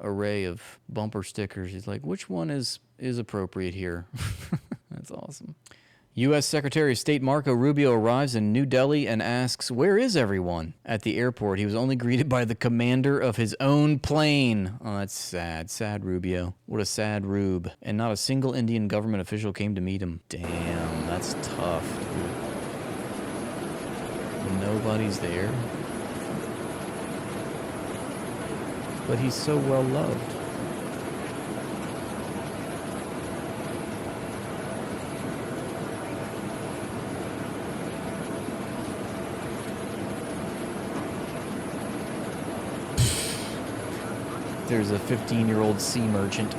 array of bumper stickers. He's like, which one is appropriate here? That's awesome. U.S. Secretary of State Marco Rubio arrives in New Delhi and asks, where is everyone? At the airport, he was only greeted by the commander of his own plane. Oh, that's sad. Sad Rubio. What a sad Rube. And not a single Indian government official came to meet him. Damn, that's tough, dude. Nobody's there. But he's so well loved. There's a 15-year-old sea merchant.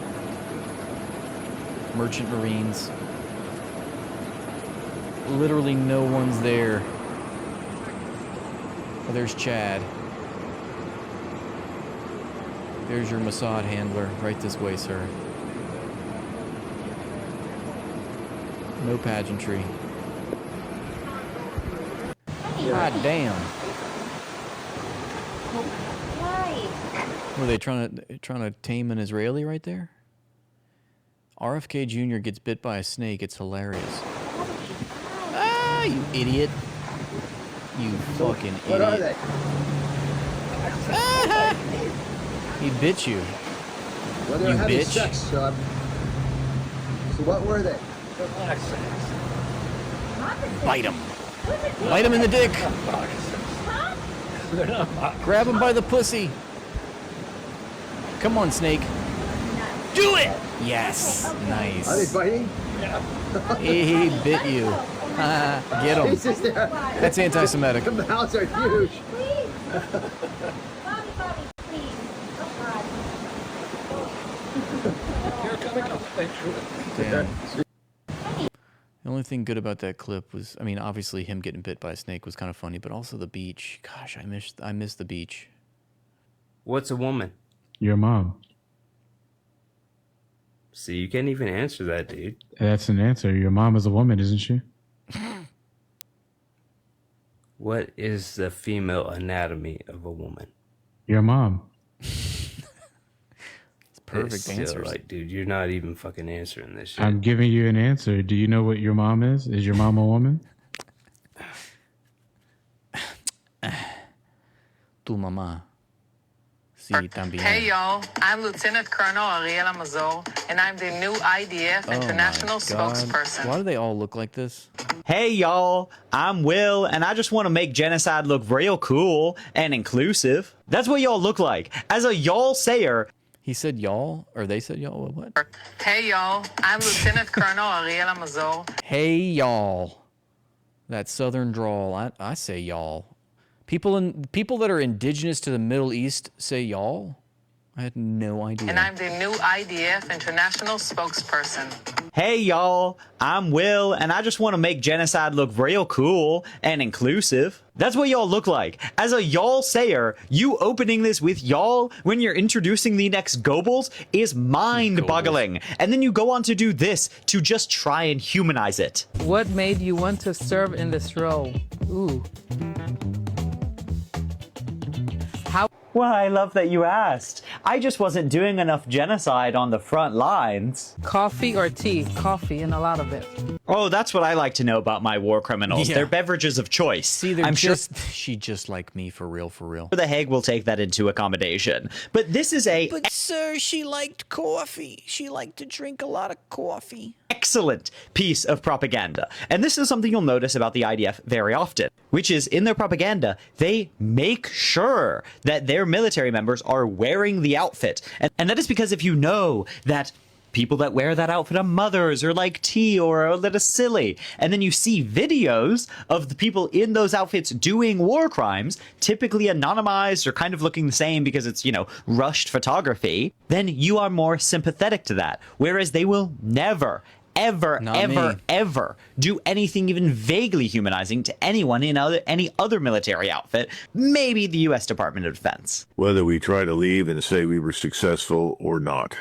Merchant Marines. Literally no one's there. Oh, there's Chad. There's your Mossad handler. Right this way, sir. No pageantry. God damn. Were they trying to tame an Israeli right there? RFK Jr. gets bit by a snake. It's hilarious. Ah, you idiot. You fucking idiot. What are they? Ah! He bit you. Well, they're You having bitch. sex, Sean. So what were they? Bite him. Bite him in the dick. Grab him by the pussy. Come on, snake. Do it! Yes. Nice. Are they biting? He bit you. Get him. That's anti-Semitic. The mouths are huge. Damn. The only thing good about that clip was, I mean, obviously him getting bit by a snake was kind of funny, but also the beach. Gosh, I miss the beach. What's a woman? Your mom. See, you can't even answer that, dude. That's an answer. Your mom is a woman, isn't she? What is the female anatomy of a woman? Your mom. Perfect answer. Like, dude, you're not even fucking answering this shit. I'm giving you an answer. Do you know what your mom is? Is your mom a woman? Tu mamá. Sí, también. Hey y'all, I'm Lieutenant Colonel Ariela Mazor, and I'm the new IDF International spokesperson. Why do they all look like this? Hey y'all, I'm Will, and I just want to make genocide look real cool and inclusive. That's what y'all look like. As a y'all sayer. He said y'all, or they said y'all, what? Hey y'all, I'm Lieutenant Colonel Ariela Mazor. Hey y'all. That southern drawl, I say y'all. People that are indigenous to the Middle East say y'all? I had no idea. And I'm the new IDF International spokesperson. Hey y'all, I'm Will, and I just want to make genocide look real cool and inclusive. That's what y'all look like. As a y'all sayer, you opening this with y'all when you're introducing the next Goebbels is mind-boggling. And then you go on to do this to just try and humanize it. What made you want to serve in this role? Ooh. Well, I love that you asked. I just wasn't doing enough genocide on the front lines. Coffee or tea? Coffee, and a lot of it. Oh, that's what I like to know about my war criminals. Yeah. They're beverages of choice. See, they're she just like me, for real, for real. The Hague will take that into accommodation. But this is a... But sir, she liked coffee. She liked to drink a lot of coffee. Excellent piece of propaganda. And this is something you'll notice about the IDF very often, which is in their propaganda, they make sure that their military members are wearing the outfit. And that is because if you know that people that wear that outfit are mothers or like tea or a little silly, and then you see videos of the people in those outfits doing war crimes, typically anonymized or kind of looking the same because it's, you know, rushed photography, then you are more sympathetic to that. Whereas they will never, ever do anything even vaguely humanizing to anyone in any other military outfit, maybe the U.S. Department of Defense. Whether we try to leave and say we were successful or not,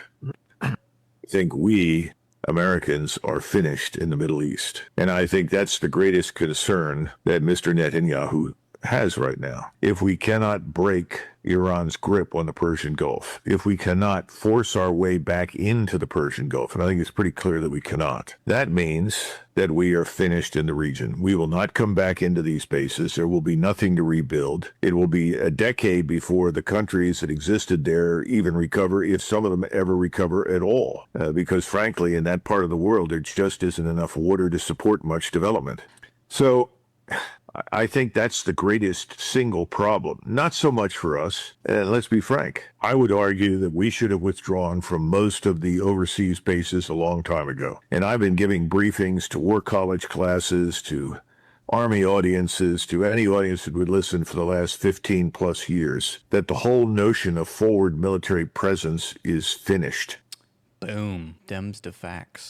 I think we, Americans, are finished in the Middle East. And I think that's the greatest concern that Mr. Netanyahu has right now. If we cannot break Iran's grip on the Persian Gulf, if we cannot force our way back into the Persian Gulf, and I think it's pretty clear that we cannot, that means that we are finished in the region. We will not come back into these bases. There will be nothing to rebuild. It will be a decade before the countries that existed there even recover, if some of them ever recover at all, because frankly, in that part of the world, there just isn't enough water to support much development. So I think that's the greatest single problem. Not so much for us. And let's be frank. I would argue that we should have withdrawn from most of the overseas bases a long time ago. And I've been giving briefings to war college classes, to Army audiences, to any audience that would listen for the last 15 plus years, that the whole notion of forward military presence is finished. Boom. Dems to facts.